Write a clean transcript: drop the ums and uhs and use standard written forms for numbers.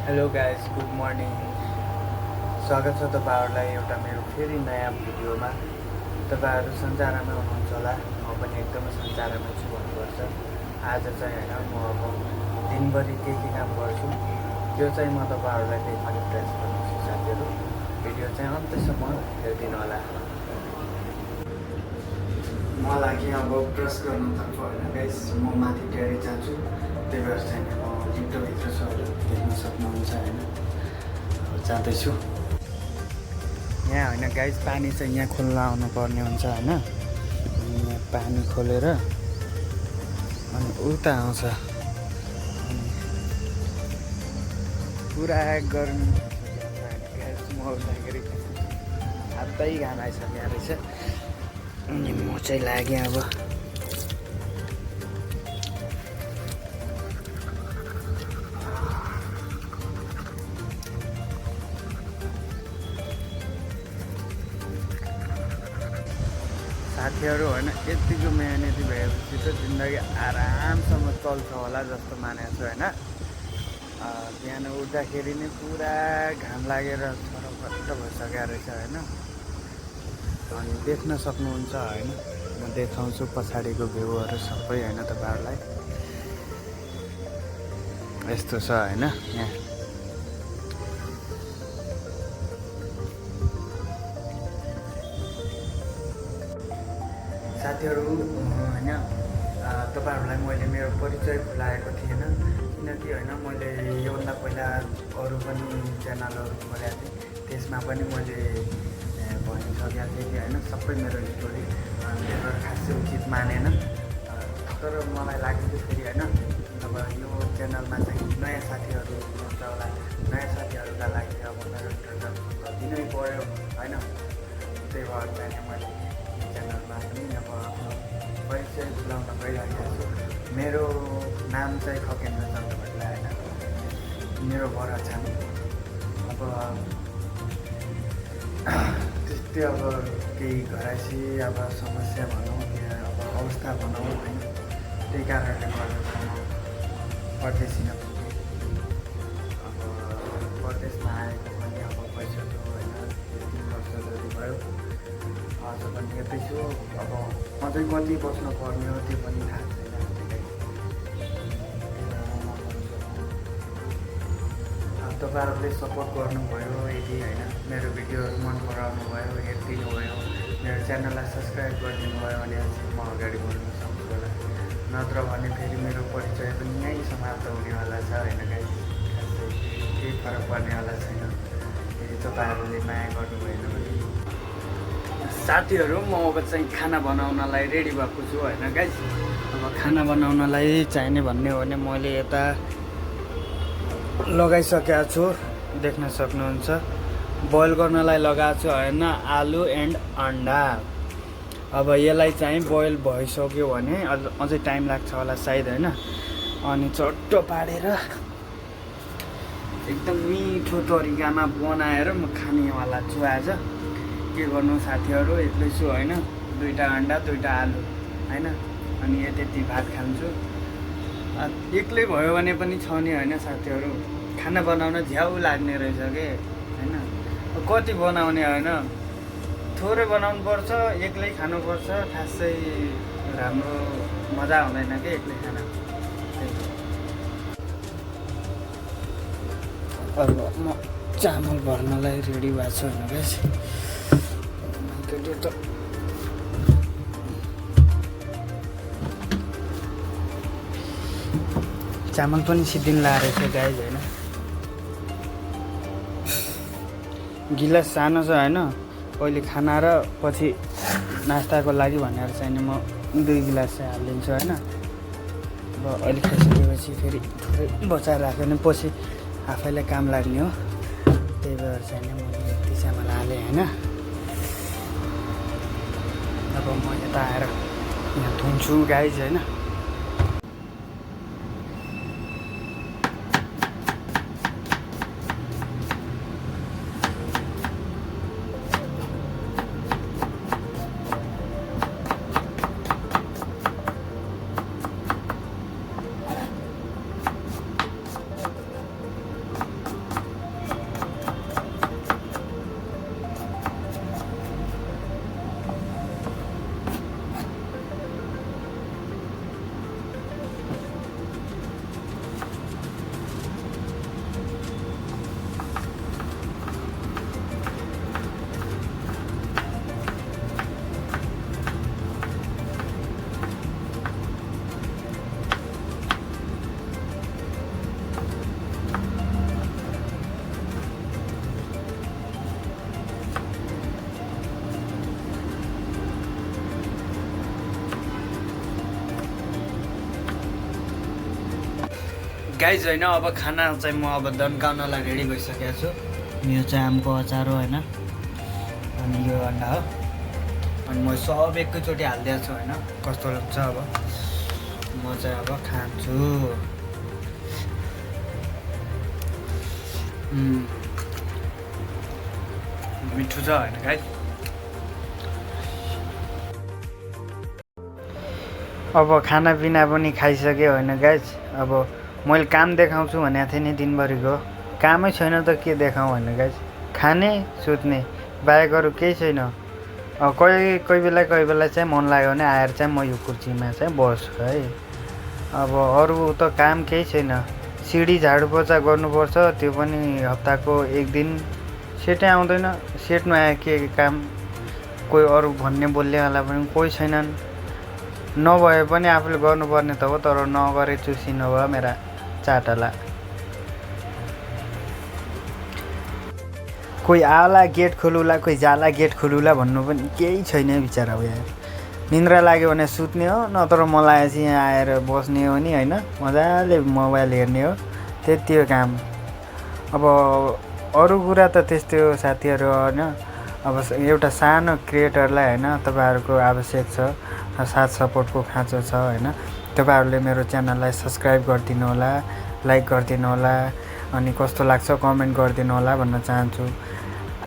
Hello guys, good morning. स्वागत छ तपाईँहरूलाई एउटा मेरो फेरि नयाँ भिडियोमा। तपाईँहरू सञ्चारमा हुनुहुन्छ होला, म पनि एकदमै सञ्चारमा छु भन्नुपर्छ। आज चाहिँ होइन, म अब दिनभरि के काम गर्छु त्यो चाहिँ म तपाईँहरूलाई देखाउने प्रयास गर्छु साथीहरू। भिडियो चाहिँ अन्त्यसम्म हेरिदिनु होला। मलाई अब ब्रस गर्नुतर्फ होइन गाइस, म माथि टेरेस जान्छु। त्यही भएर चाहिँ म भिडियोभित्र छ देख्न सक्नुहुन्छ होइन। जाँदैछु यहाँ होइन गाइस, पानी चाहिँ यहाँ खोल्न आउनुपर्ने हुन्छ होइन। यहाँ पानी खोलेर अनि उता आउँछ। अनि पुरा गर्मी गाइस, म आउँदाखेरि हातै घाम आइसक्यो रहेछ। अनि म चाहिँ लागेँ अब साथीहरू होइन। यतिको मेहनती भएपछि त जिन्दगी आरामसँग चल्छ होला जस्तो मानेको छु होइन। बिहान उठ्दाखेरि नै पुरा घाम लागेर छरपट्ट भइसकेको रहेछ होइन। अनि देख्न सक्नुहुन्छ होइन, म देखाउँछु पछाडिको भ्यूहरू सबै होइन तपाईँहरूलाई। यस्तो छ होइन यहाँ। साथीहरू होइन, तपाईँहरूलाई मैले मेरो परिचय खुलाएको थिएन, किनकि होइन मैले योभन्दा पहिला अरू पनि च्यानलहरू खोलेको थिएँ। त्यसमा पनि मैले भनिसकेको थिएँ कि होइन सबै मेरो स्टोरी। मेरो खासै उचित मानेन। तर मलाई लाग्यो कि फेरि होइन, अब यो च्यानलमा चाहिँ नयाँ साथीहरू हुन्छ होला। नयाँ साथीहरूका लागि अब मेरो इन्ट्रोडक्सन दिनै पऱ्यो होइन। त्यही भएर चाहिँ मैले च्यानलमा पनि अब आफ्नो परिचय खुलाउन गइरहेको छु। मेरो नाम चाहिँ खगेन्द्र चन्द्र भट्टराई होइन। मेरो घर छन् अब त्यस्तै अब केही घराइसी अब समस्या भनौँ या अब अवस्था भनौँ होइन। त्यही कारणले गर्दा म परदेशी नपुगेँ। अब परदेशमा आएको पनि अब भइसक्यो होइन, 3 वर्ष जति भयो। अझ पनि यतै छु। अब अझै कति बस्नु पर्ने हो त्यो पनि थाहा छैन। तपाईँहरूले सपोर्ट गर्नुभयो यदि होइन, मेरो भिडियोहरू मन पराउनु भयो, हेरिदिनु भयो, मेरो च्यानललाई सब्सक्राइब गरिदिनु भयो भने म अगाडि बढ्न सक्छु होला। नत्र भने फेरि मेरो परिचय पनि यहीँ समाप्त हुनेवाला छ होइन गाइस। खासै केही फरक पर्नेवाला छैन यदि तपाईँहरूले माया गर्नुभएन भने। साथीहरू म अब चाहिँ खाना बनाउनलाई रेडी भएको छु होइन गाइस। अब खाना बनाउनलाई चाहिने भन्ने हो भने मैले यता लगाइसकेको छु, देख्न सक्नुहुन्छ। बोइल गर्नलाई लगाएको छु होइन, आलु एन्ड अन्डा। अब यसलाई चाहिँ बोइल भइसक्यो भने अझै टाइम लाग्छ होला सायद होइन। अनि चट्टो पारेर एकदम मिठो तरिकामा बनाएर म खानेवाला छु आज। के गर्नु साथीहरू, एक्लै छु होइन। 2टा अन्डा 2टा आलु होइन, अनि यति भात खान्छु। एक्लै भयो भने पनि छ नि होइन साथीहरू। खाना बनाउन झ्याउ लाग्ने रहेछ कि होइन। कति बनाउने होइन, थोरै बनाउनु पर्छ, एक्लै खानुपर्छ। खासै राम्रो मजा आउँदैन कि एक्लै खाना। अब म चामल भर्नलाई रेडी भएको छु होइन गाइस। चामल पनि सिद्धिन लागेको रहेछ गाइस होइन। गिलास सानो छ होइन, पहिले खाना र पछि नास्ताको लागि भनेर चाहिँ म 2 गिलास चाहिँ हालिदिन्छु होइन। अब अहिले खाइसकेपछि फेरि थोरै बचाएर राख्यो भने पछि आफैलाई काम लाग्ने हो। त्यही भएर चाहिँ मैले यति चामल हालेँ होइन। अब म यता आएर यहाँ धुन्छु गाइस होइन। गाइज होइन अब खाना चाहिँ म अब दन्काउनलाई रेडी भइसकेको छु। यो चाहिँ आमको अचार हो होइन, अनि यो अन्डा हो। अनि म सब एकैचोटि हालिदिएको छु होइन, कस्तो लाग्छ अब म चाहिँ अब खान्छु। मिठो छ होइन गाइज। अब खानापिना पनि खाइसक्यो होइन गाइज। अब मैले काम देखाउँछु भनेको थिएँ नि दिनभरिको, कामै छैन त के देखाउँ होइन गाइज। खाने सुत्ने बाहेक अरू केही छैन। कोही बेला चाहिँ मन लाग्यो भने आएर चाहिँ म यो कुर्सीमा चाहिँ बस्छु है। अब अरू त काम केही छैन। सिडी झाडु पोचा गर्नुपर्छ, त्यो पनि हप्ताको एक दिन। सेटै आउँदैन, सेट नआए के काम। कोही अरू भन्ने बोल्नेवाला पनि कोही छैनन्। नभए पनि आफूले गर्नुपर्ने त हो, तर नगरे चुसी नभए मेरा चाटला। कोही आला गेट खोलुला, कोही जाला गेट खोलुला भन्नु पनि केही छैन बिचरा हो यार। निन्द्रा लाग्यो भने सुत्ने हो, नत्र मलाई चाहिँ यहाँ आएर बस्ने हो नि होइन, मजाले मोबाइल हेर्ने हो, त्यति हो काम। अब अरू कुरा त त्यस्तै हो साथीहरू होइन। अब एउटा सानो क्रिएटरलाई होइन तपाईँहरूको आवश्यक छ, साथ सपोर्टको खाँचो छ होइन। तपाईँहरूले मेरो च्यानललाई सब्सक्राइब गरिदिनु होला, लाइक गरिदिनु होला, अनि कस्तो लाग्छ कमेन्ट गरिदिनु होला भन्न चाहन्छु।